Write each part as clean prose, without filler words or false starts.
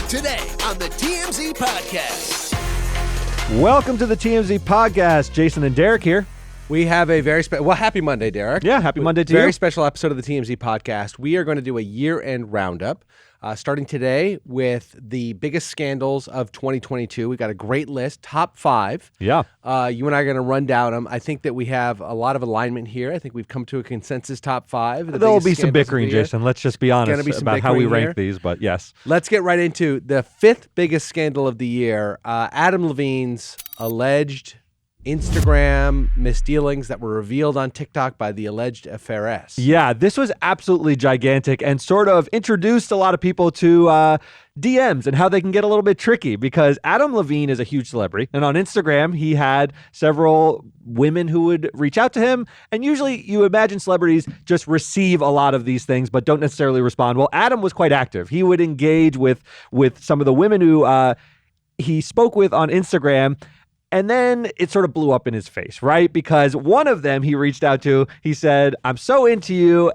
Today on the TMZ Podcast. Welcome to the TMZ Podcast. Jason and Derek here. We have a very special, happy Monday, Derek. Yeah, happy Monday to you. Very special episode of the TMZ Podcast. We are going to do a year-end roundup, starting today with the biggest scandals of 2022. We got a great list, top 5. Yeah. You and I are going to run down them. I think that we have a lot of alignment here. I think we've come to a consensus top 5. There will be some bickering, Jason. Let's just be honest about how we rank these, but yes. Let's get right into the 5th biggest scandal of the year, Adam Levine's alleged Instagram misdealings that were revealed on TikTok by the alleged affairess. Yeah, this was absolutely gigantic and sort of introduced a lot of people to DMs and how they can get a little bit tricky because Adam Levine is a huge celebrity. And on Instagram, he had several women who would reach out to him. And usually you imagine celebrities just receive a lot of these things, but don't necessarily respond. Well, Adam was quite active. He would engage with some of the women who he spoke with on Instagram. And then it sort of blew up in his face, right? Because one of them he reached out to, he said, "I'm so into you.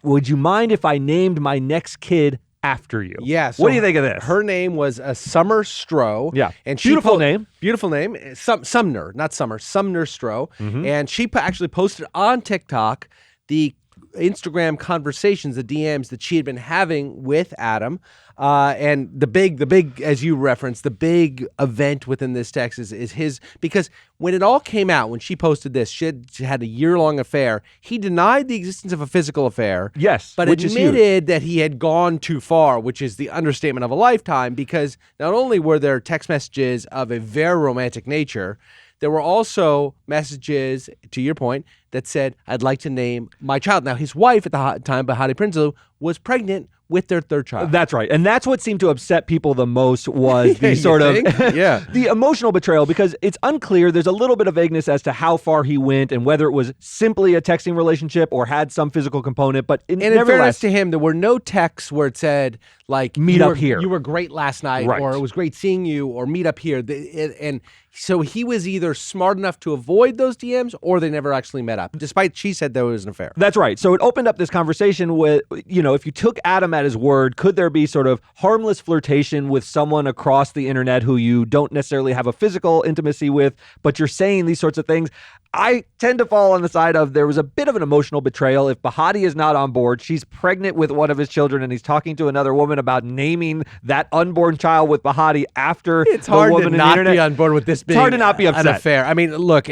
Would you mind if I named my next kid after you?" Yeah. So what do you think of this? Her name was Summer Stroh. Yeah. And beautiful name. Beautiful name. Sumner, not Summer. Sumner Stroh. Mm-hmm. And she actually posted on TikTok the Instagram conversations, the DMs that she had been having with Adam. And the big, as you referenced, the big event within this text is his, because when it all came out, when she posted this, she had a year-long affair. He denied the existence of a physical affair. Yes, but admitted that he had gone too far, which is the understatement of a lifetime, because not only were there text messages of a very romantic nature, there were also messages, to your point, that said, "I'd like to name my child." Now, his wife at the time, Bahati Prinsloo, was pregnant with their 3rd child. That's right. And that's what seemed to upset people the most was the sort of the emotional betrayal, because it's unclear. There's a little bit of vagueness as to how far he went and whether it was simply a texting relationship or had some physical component. But in fairness to him, there were no texts where it said, like, meet up here. You were great last night, right, or it was great seeing you, or meet up here. And so he was either smart enough to avoid those DMs or they never actually met up, despite she said there was an affair. That's right. So it opened up this conversation with, if you took Adam at his word, could there be sort of harmless flirtation with someone across the internet who you don't necessarily have a physical intimacy with, but you're saying these sorts of things? I tend to fall on the side of there was a bit of an emotional betrayal. If Bahati is not on board, she's pregnant with one of his children, and he's talking to another woman about naming that unborn child with Bahati after it's the hard woman to in the not internet. Be on board with this being it's hard to not be upset. An affair. I mean, look,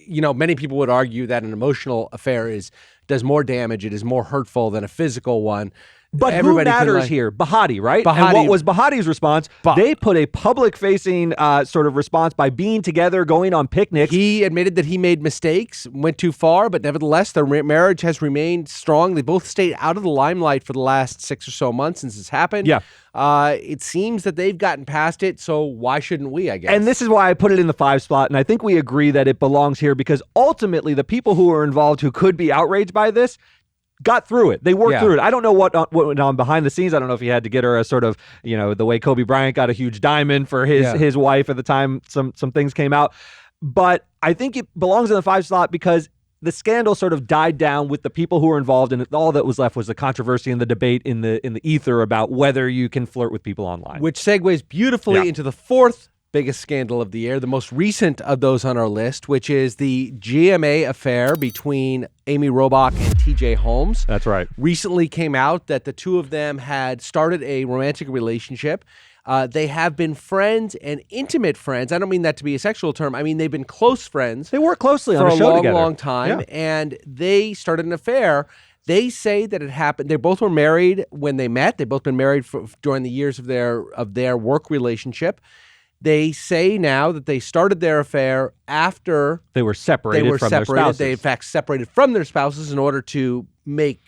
many people would argue that an emotional affair does more damage. It is more hurtful than a physical one. But who matters here? Bahati, right? Bahati. And what was Bahati's response? They put a public-facing sort of response by being together, going on picnics. He admitted that he made mistakes, went too far, but nevertheless, their marriage has remained strong. They both stayed out of the limelight for the last 6 or so months since this happened. Yeah. It seems that they've gotten past it, so why shouldn't we, I guess? And this is why I put it in the 5 spot, and I think we agree that it belongs here because ultimately the people who are involved who could be outraged by this got through it. They worked through it. I don't know what went on behind the scenes. I don't know if he had to get her a sort of, the way Kobe Bryant got a huge diamond for his wife at the time some things came out. But I think it belongs in the 5 slot because the scandal sort of died down with the people who were involved, and all that was left was the controversy and the debate in the ether about whether you can flirt with people online. Which segues beautifully into the 4th biggest scandal of the year, the most recent of those on our list, which is the GMA affair between Amy Robach and TJ Holmes. That's right. Recently came out that the two of them had started a romantic relationship. They have been friends and intimate friends. I don't mean that to be a sexual term. I mean they've been close friends. They work closely on a show long, together. long time, and they started an affair. They say that it happened. They both were married when they met. They've both been married during the years of their work relationship. They say now that they started their affair after they were separated from their spouses. They, in fact, separated from their spouses in order to make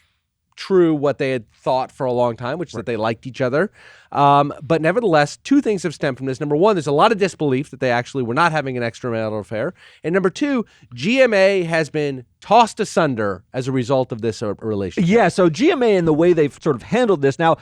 true what they had thought for a long time, which is that they liked each other. But nevertheless, 2 things have stemmed from this. Number 1, there's a lot of disbelief that they actually were not having an extramarital affair. And number 2, GMA has been tossed asunder as a result of this relationship. Yeah, so GMA and the way they've sort of handled this now,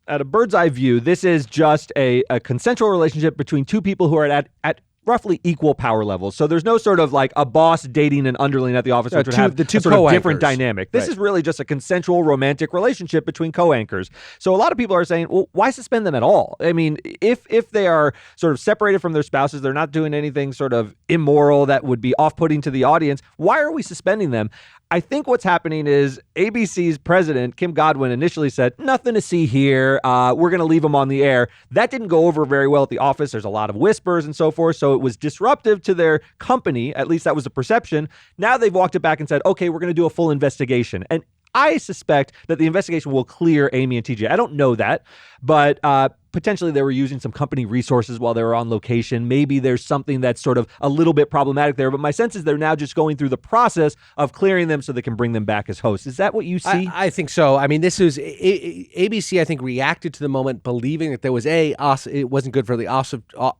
at a bird's eye view, this is just a consensual relationship between 2 people who are at roughly equal power levels. So there's no sort of like a boss dating an underling at the office, which would have the two a sort of different co-anchors. dynamic. This Right. is really just a consensual romantic relationship between co-anchors. So a lot of people are saying, well, why suspend them at all? I mean, if they are sort of separated from their spouses, they're not doing anything sort of immoral that would be off-putting to the audience, why are we suspending them? I think what's happening is ABC's president, Kim Godwin, initially said, nothing to see here. We're going to leave them on the air. That didn't go over very well at the office. There's a lot of whispers and so forth. So it was disruptive to their company. At least that was the perception. Now they've walked it back and said, okay, we're going to do a full investigation. And I suspect that the investigation will clear Amy and TJ. I don't know that, but potentially they were using some company resources while they were on location. Maybe there's something that's sort of a little bit problematic there, but my sense is they're now just going through the process of clearing them so they can bring them back as hosts. Is that what you see? I think so. I mean, this is ABC, I think, reacted to the moment believing that there was it wasn't good for the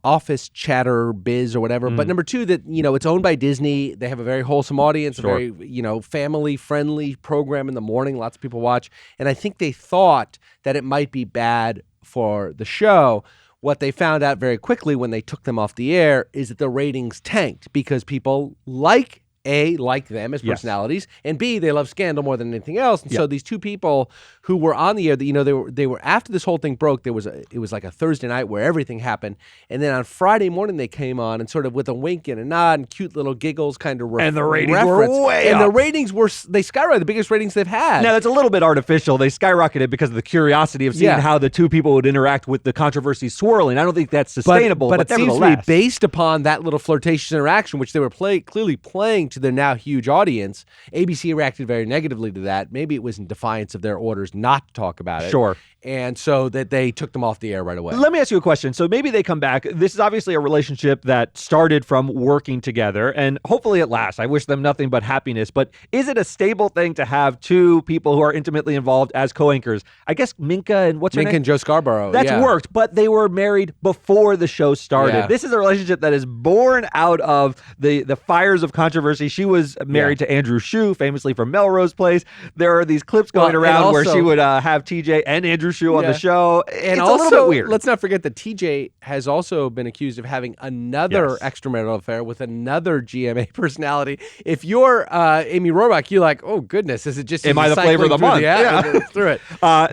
office chatter biz or whatever. But number two, that, it's owned by Disney. They have a very wholesome audience, Sure. a very, family friendly program in the morning. Lots of people watch. And I think they thought that it might be bad for the show. What they found out very quickly when they took them off the air is that the ratings tanked because people like them as personalities, and B, they love scandal more than anything else. And so these two people who were on the air, they were after this whole thing broke, it was like a Thursday night where everything happened, and then on Friday morning they came on and sort of with a wink and a nod and cute little giggles kind of and the ratings were way and up. the ratings they skyrocketed, the biggest ratings they've had. Now, that's a little bit artificial. They skyrocketed because of the curiosity of seeing how the two people would interact with the controversy swirling. I don't think that's sustainable, but it seems to be nevertheless. based upon that little flirtatious interaction, which they were clearly playing to their now huge audience. ABC reacted very negatively to that. Maybe it was in defiance of their orders not to talk about it. Sure. And so that they took them off the air right away. Let me ask you a question. So maybe they come back. This is obviously a relationship that started from working together, and hopefully it lasts. I wish them nothing but happiness. But is it a stable thing to have two people who are intimately involved as co-anchors? I guess Minka and what's her name? Minka and Joe Scarborough. That's worked, but they were married before the show started. Yeah. This is a relationship that is born out of the fires of controversy. She was married to Andrew Shue, famously from Melrose Place. There are these clips going around where she would have TJ and Andrew Shue on the show. And it's also, a little bit weird. Let's not forget that TJ has also been accused of having another extramarital affair with another GMA personality. If you're Amy Robach, you're like, oh goodness, is it just am I the flavor of the month? Through it.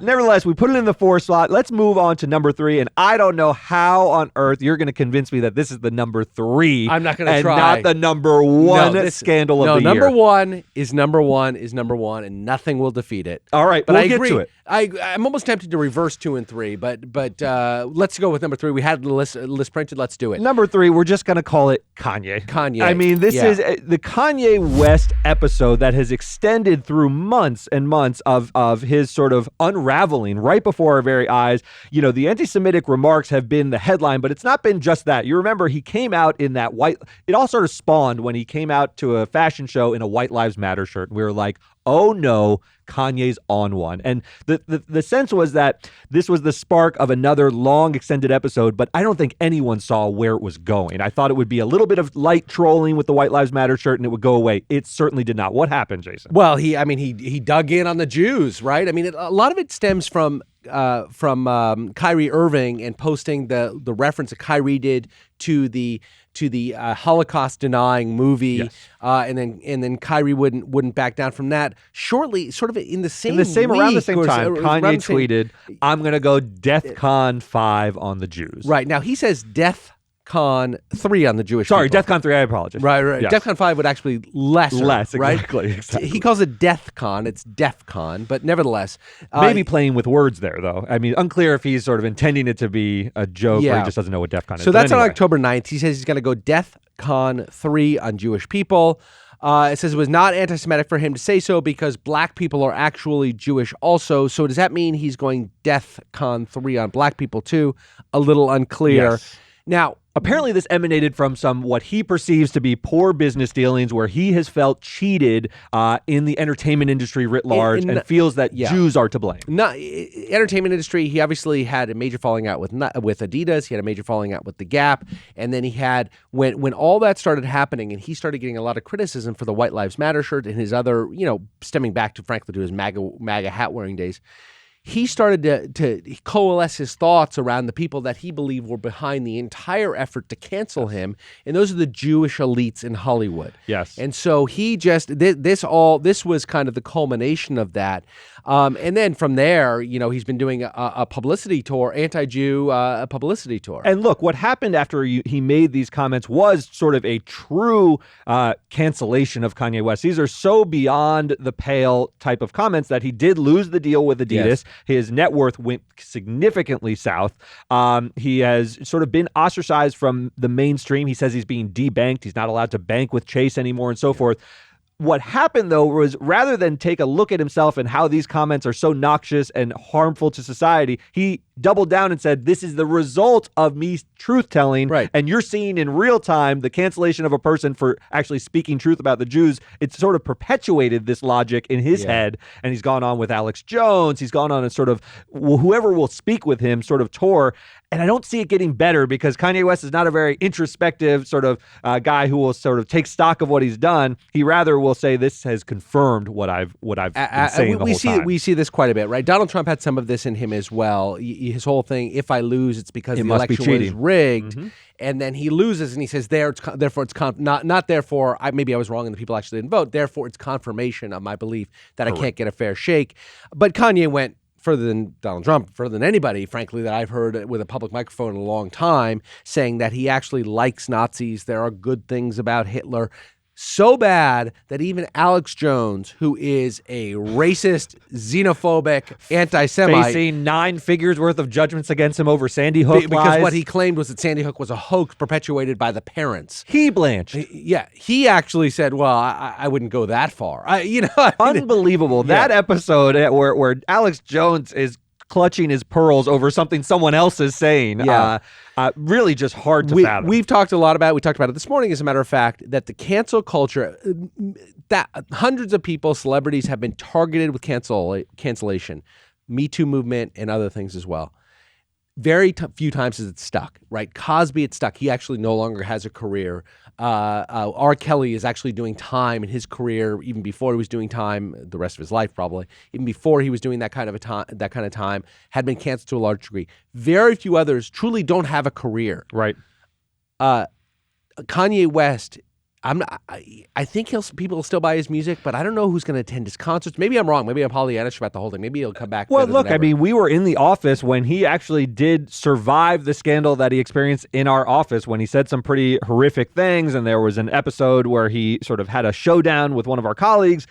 Nevertheless, we put it in the 4 slot. Let's move on to number 3. And I don't know how on earth you're going to convince me that this is the number 3. I'm not going to try. And not the number 1 scandal of the year. Number one is number one, and nothing will defeat it. All right, but we'll I get agree. to it. I'm almost tempted to reverse 2 and 3, but let's go with number 3. We had the list printed. Let's do it. Number 3, we're just going to call it Kanye. Kanye. I mean, this is the Kanye West episode that has extended through months and months of his sort of unraveling right before our very eyes. The anti-Semitic remarks have been the headline, but it's not been just that. You remember he came out in that it all sort of spawned when he came out to a fashion show in a White Lives Matter shirt. We were like, oh no, Kanye's on one. And the sense was that this was the spark of another long extended episode, but I don't think anyone saw where it was going. I thought it would be a little bit of light trolling with the White Lives Matter shirt and it would go away. It certainly did not. What happened, Jason? Well, he dug in on the Jews, right? I mean, a lot of it stems from Kyrie Irving and posting the reference that Kyrie did to the Holocaust denying movie, and then Kyrie wouldn't back down from that. Shortly, sort of in the same around the same week, time, Kanye tweeted, "I'm going to go DEFCON 5 on the Jews." Right now, he says DEFCON 3 on the Jewish. Sorry, people. DEFCON 3. I apologize. Right. Yes. DEFCON 5 would actually be lesser. Less, right? exactly. He calls it DEFCON. It's DEFCON, but nevertheless, maybe playing with words there, though. I mean, unclear if he's sort of intending it to be a joke or he just doesn't know what DEFCON is. So that's anyway. on October 9th. He says he's going to go DEFCON 3 on Jewish people. It says it was not anti-Semitic for him to say so because black people are actually Jewish also. So does that mean he's going DEFCON 3 on black people too? A little unclear. Yes. Now, apparently this emanated from some what he perceives to be poor business dealings where he has felt cheated in the entertainment industry writ large and feels that Jews are to blame. Entertainment industry, he obviously had a major falling out with Adidas. He had a major falling out with The Gap. And then he had, when all that started happening and he started getting a lot of criticism for the White Lives Matter shirt and his other, stemming back to, frankly, to his MAGA hat wearing days, he started to coalesce his thoughts around the people that he believed were behind the entire effort to cancel him, and those are the Jewish elites in Hollywood. Yes. And so he just this was kind of the culmination of that. And then from there, he's been doing a publicity tour, anti-Jew publicity tour. And look, what happened after he made these comments was sort of a true cancellation of Kanye West. These are so beyond the pale type of comments that he did lose the deal with Adidas. Yes. His net worth went significantly south. He has sort of been ostracized from the mainstream. He says he's being debanked. He's not allowed to bank with Chase anymore and so forth. What happened, though, was rather than take a look at himself and how these comments are so noxious and harmful to society, he doubled down and said, this is the result of me truth-telling. Right. And you're seeing in real time the cancellation of a person for actually speaking truth about the Jews. It's sort of perpetuated this logic in his head. And he's gone on with Alex Jones. He's gone on a sort of whoever will speak with him sort of tour. And I don't see it getting better because Kanye West is not a very introspective sort of guy who will sort of take stock of what he's done. He rather will say this has confirmed what I've been saying the whole time. We see this quite a bit, right? Donald Trump had some of this in him as well. His whole thing, if I lose, it's because the election was rigged. Mm-hmm. And then he loses and he says, therefore it's not therefore, maybe I was wrong and the people actually didn't vote. Therefore, it's confirmation of my belief that I can't get a fair shake. But Kanye went further than Donald Trump, further than anybody, frankly, that I've heard with a public microphone in a long time, saying that he actually likes Nazis. There are good things about Hitler. So bad that even Alex Jones, who is a racist, xenophobic, anti-Semite, facing 9 figures worth of judgments against him over Sandy Hook because lies. What he claimed was that Sandy Hook was a hoax perpetuated by the parents. He blanched. Yeah, he actually said, "Well, I wouldn't go that far." Unbelievable. That episode where Alex Jones is clutching his pearls over something someone else is saying. Yeah. Really just hard to fathom. We talked about it this morning, as a matter of fact, that the cancel culture, that hundreds of people, celebrities have been targeted with cancellation, Me Too movement and other things as well. Very few times has it stuck, right? Cosby, it stuck. He actually no longer has a career. R. Kelly is actually doing time in his career, even before he was doing time, the rest of his life probably, even before he was doing that kind of time, had been canceled to a large degree. Very few others truly don't have a career. Right. Kanye West, I think people will still buy his music, but I don't know who's going to attend his concerts. Maybe I'm wrong. Maybe I'm Pollyannish about the whole thing. Maybe he'll come back. Well, look, I mean, we were in the office when he actually did survive the scandal that he experienced in our office when he said some pretty horrific things. And there was an episode where he sort of had a showdown with one of our colleagues.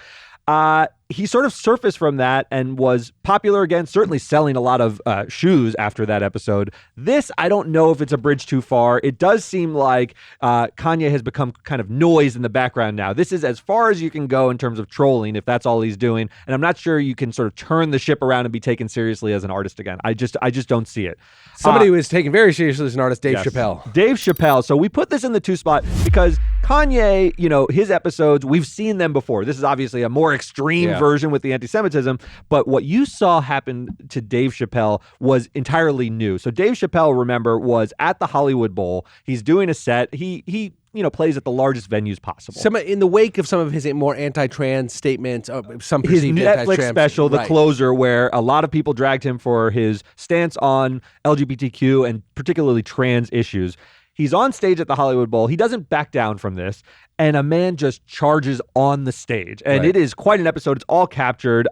He sort of surfaced from that and was popular again, certainly selling a lot of shoes after that episode. This, I don't know if it's a bridge too far. It does seem like Kanye has become kind of noise in the background now. This is as far as you can go in terms of trolling, if that's all he's doing. And I'm not sure you can sort of turn the ship around and be taken seriously as an artist again. I just don't see it. Somebody who is taken very seriously as an artist, Dave Chappelle. Dave Chappelle. So we put this in the 2 spot because Kanye, his episodes, we've seen them before. This is obviously a more extreme version with the anti-Semitism, but what you saw happen to Dave Chappelle was entirely new. So Dave Chappelle, remember, was at the Hollywood Bowl. He's doing a set. He plays at the largest venues possible. In the wake of some of his more anti-trans statements, some perceived his Netflix special, The Closer, where a lot of people dragged him for his stance on LGBTQ and particularly trans issues. He's on stage at the Hollywood Bowl. He doesn't back down from this. And a man just charges on the stage. And it is quite an episode. It's all captured.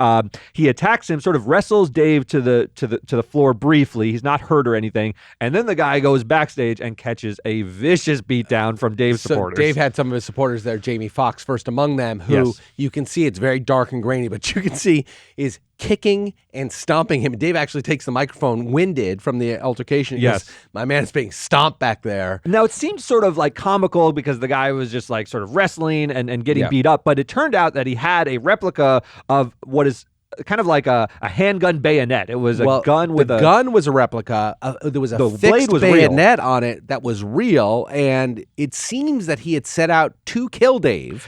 He attacks him, sort of wrestles Dave to the floor briefly. He's not hurt or anything. And then the guy goes backstage and catches a vicious beatdown from Dave's supporters. Dave had some of his supporters there, Jamie Foxx first among them, who you can see, it's very dark and grainy, but you can see is kicking and stomping him. Dave actually takes the microphone, winded from the altercation. Yes. My man is being stomped back there. Now, it seemed sort of like comical because the guy was just like sort of wrestling and getting beat up, but it turned out that he had a replica of what is kind of like a handgun bayonet. It was a gun with the gun was a replica. There was a fixed bayonet on it that was real, and it seems that he had set out to kill Dave.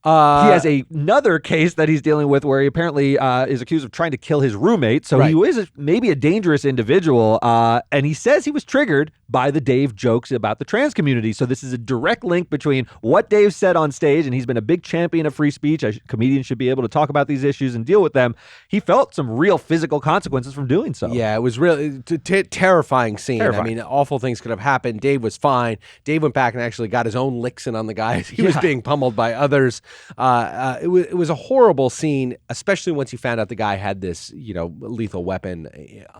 He has another case that he's dealing with where he apparently is accused of trying to kill his roommate. So he is maybe a dangerous individual. And he says he was triggered by the Dave jokes about the trans community. So this is a direct link between what Dave said on stage, and he's been a big champion of free speech. Comedians should be able to talk about these issues and deal with them. He felt some real physical consequences from doing so. Yeah, it was really terrifying scene. Terrifying. I mean, awful things could have happened. Dave was fine. Dave went back and actually got his own licks in on the guys. He was being pummeled by others. It was a horrible scene, especially once you found out the guy had this, lethal weapon.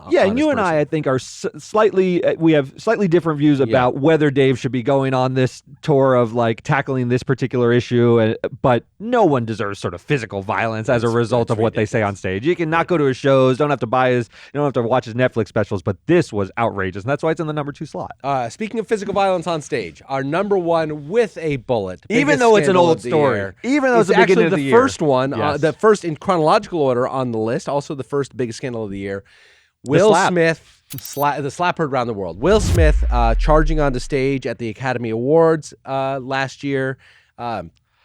Yeah, and you and I think, are we have slightly different views about whether Dave should be going on this tour of like tackling this particular issue. But no one deserves sort of physical violence as a result of what they say on stage. You can not go to his shows, don't have to watch his Netflix specials, but this was outrageous, and that's why it's in the number 2 slot. Speaking of physical violence on stage, our number 1 with a bullet, even though it's an old story, even though it's the beginning of the year. First one, the first in chronological order on the list, also the first biggest scandal of the year. Will Smith, the slap heard around the world. Will Smith charging onto stage at the Academy Awards last year.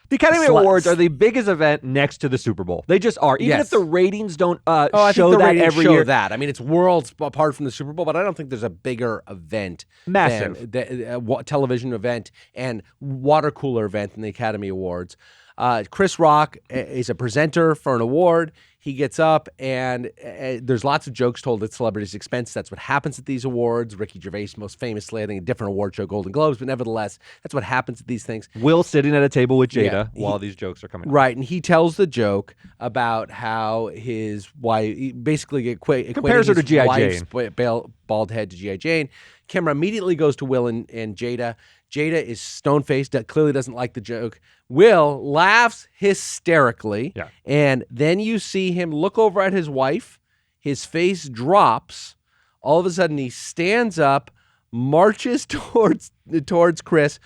The Academy Awards are the biggest event next to the Super Bowl. They just are. Even if the ratings don't show that every year. That. I mean, it's worlds apart from the Super Bowl, but I don't think there's a bigger event. Massive. Television event and water cooler event than the Academy Awards. Chris Rock is a presenter for an award. He gets up, and there's lots of jokes told at celebrities' expense. That's what happens at these awards. Ricky Gervais, most famously, I think a different award show, Golden Globes, but nevertheless, that's what happens at these things. Will sitting at a table with Jada while these jokes are coming out. Right, and he tells the joke about how his wife, basically compares her to G.I. Jane. Bald head to G.I. Jane. Camera immediately goes to Will and Jada. Jada is stone-faced, clearly doesn't like the joke. Will laughs hysterically, and then you see him look over at his wife. His face drops. All of a sudden, he stands up, marches towards Chris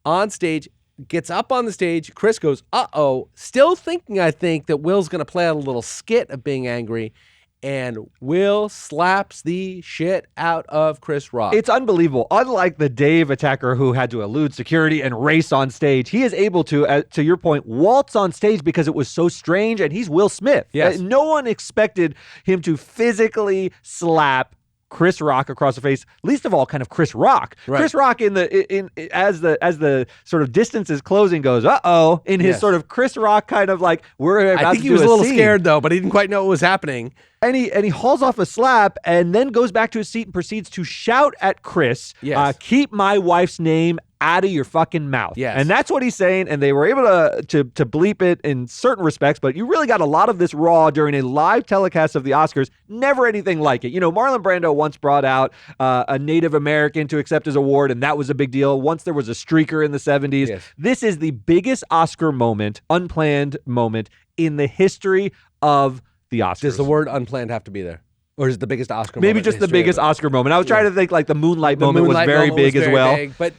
on stage, gets up on the stage. Chris goes, uh-oh, still thinking, I think, that Will's going to play out a little skit of being angry. And Will slaps the shit out of Chris Rock. It's unbelievable. Unlike the Dave attacker who had to elude security and race on stage, he is able to your point, waltz on stage because it was so strange, and he's Will Smith. Yes. No one expected him to physically slap Chris Rock across the face, least of all kind of Chris Rock. Right. Chris Rock as the sort of distance is closing goes, uh-oh, in his sort of Chris Rock kind of like, we're about to do a scene. I think he was a little scared though, but he didn't quite know what was happening. And he hauls off a slap and then goes back to his seat and proceeds to shout at Chris, keep my wife's name out of your fucking mouth. Yes. And that's what he's saying, and they were able to bleep it in certain respects, but you really got a lot of this raw during a live telecast of the Oscars. Never anything like it. Marlon Brando once brought out a Native American to accept his award, and that was a big deal. Once there was a streaker in the 70s. Yes. This is the biggest Oscar moment, unplanned moment, in the history of the Oscars. Does the word unplanned have to be there? Or is it the biggest Oscar moment? Maybe just the biggest Oscar moment. I was trying to think like the Moonlight moment was very big as well. Big, but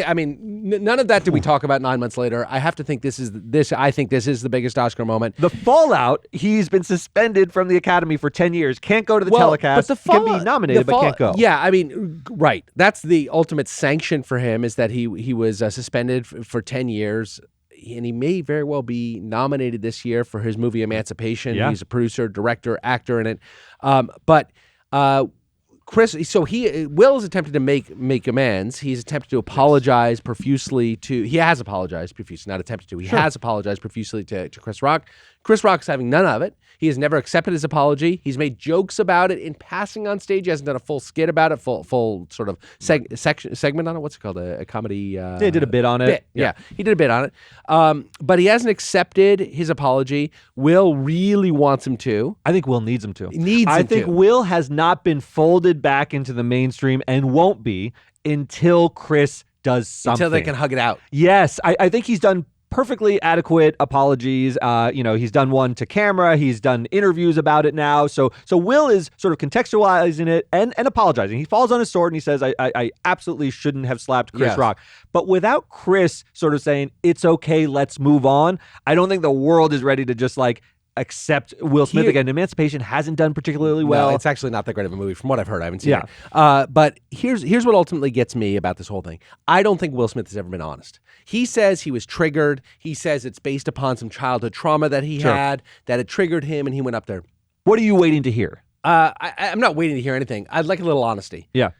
I mean, none of that did we talk about 9 months later. I have to think I think this is the biggest Oscar moment. The fallout, he's been suspended from the Academy for 10 years. Can't go to the telecast. But can be nominated, but can't go. Yeah, I mean, right. That's the ultimate sanction for him, is that he was suspended for 10 years. And he may very well be nominated this year for his movie Emancipation. Yeah. He's a producer, director, actor in it. But Will has attempted to make amends. He's attempted to apologize profusely he has apologized profusely, not attempted to. He has apologized profusely to Chris Rock. Chris Rock's having none of it. He has never accepted his apology. He's made jokes about it in passing on stage. He hasn't done a full skit about it, full sort of segment on it. What's it called? A comedy? He did a bit on it. Yeah, he did a bit on it. But he hasn't accepted his apology. Will really wants him to. I think Will needs him to. I think Will has not been folded back into the mainstream and won't be until Chris does something. Until they can hug it out. Yes, I think he's done perfectly adequate apologies. He's done one to camera. He's done interviews about it now. So Will is sort of contextualizing it and apologizing. He falls on his sword and he says, I absolutely shouldn't have slapped Chris Rock. But without Chris sort of saying, it's okay, let's move on, I don't think the world is ready to just like accept Will Smith again. Emancipation hasn't done particularly well. No, it's actually not that great of a movie from what I've heard. I haven't seen Yeah. it. But here's what ultimately gets me about this whole thing. I don't think Will Smith has ever been honest. He says he was triggered. He says it's based upon some childhood trauma that he had, that it triggered him, and he went up there. What are you waiting to hear? I'm not waiting to hear anything. I'd like a little honesty. Yeah.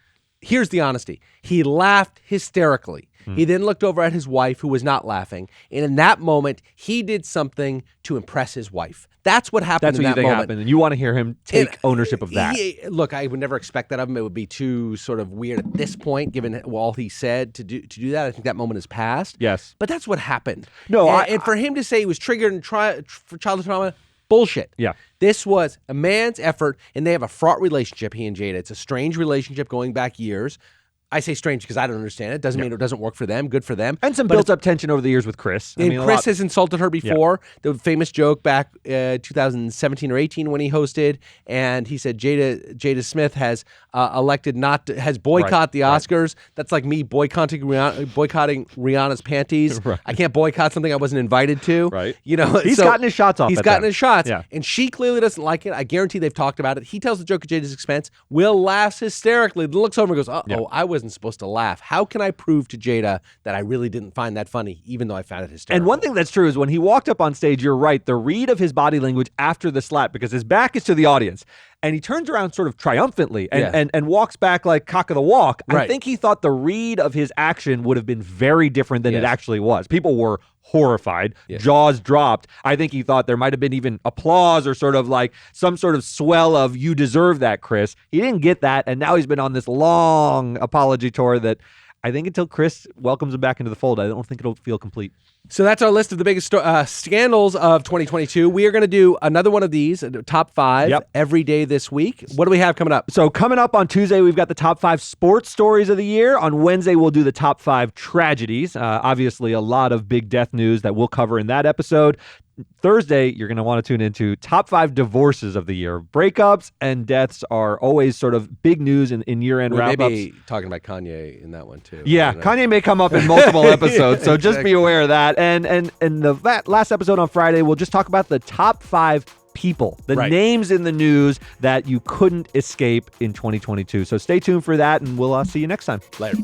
Here's the honesty. He laughed hysterically. He then looked over at his wife, who was not laughing. And in that moment, he did something to impress his wife. That's what happened That's in what you that think moment. happened, and you want to hear him take ownership of that. Look, I would never expect that of him. It would be too sort of weird at this point, given all he said to do that. I think that moment has passed. Yes. But that's what happened. No, and for him to say he was triggered and for childhood trauma, bullshit. Yeah. This was a man's effort, and they have a fraught relationship, he and Jada. It's a strange relationship going back years. I say strange because I don't understand it. Doesn't mean it doesn't work for them. Good for them. And some built-up tension over the years with Chris. Chris has insulted her before. The famous joke back 2017 or 18 when he hosted, and he said Jada Smith has elected not to, has boycotted the Oscars. That's like me boycotting Rihanna's panties. I can't boycott something I wasn't invited to. Right. You know, he's gotten his shots off. He's gotten his shots, Yeah. and she clearly doesn't like it. I guarantee they've talked about it. He tells the joke at Jada's expense. Will laughs hysterically, then looks over and goes, "Uh-oh, I wasn't supposed to laugh. How can I prove to Jada that I really didn't find that funny, even though I found it hysterical?" And one thing that's true is when he walked up on stage, you're right, the read of his body language after the slap, because his back is to the audience, and he turns around sort of triumphantly and walks back like cock of the walk. Right. I think he thought the read of his action would have been very different than it actually was. People were horrified, jaws dropped. I think he thought there might have been even applause or sort of like some sort of swell of "you deserve that, Chris." He didn't get that, and now he's been on this long apology tour that I think until Chris welcomes him back into the fold, I don't think it'll feel complete. So that's our list of the biggest scandals of 2022. We are going to do another one of these, top 5, every day this week. What do we have coming up? So coming up on Tuesday, we've got the top 5 sports stories of the year. On Wednesday, we'll do the top 5 tragedies. Obviously, a lot of big death news that we'll cover in that episode. Thursday, you're going to want to tune into top 5 divorces of the year. Breakups and deaths are always sort of big news in year-end wrap-ups. Maybe talking about Kanye in that one, too. Yeah, Kanye may come up in multiple episodes, so just be aware of that. And the last episode on Friday, we'll just talk about the top 5 people, the names in the news that you couldn't escape in 2022. So stay tuned for that, and we'll see you next time. Later.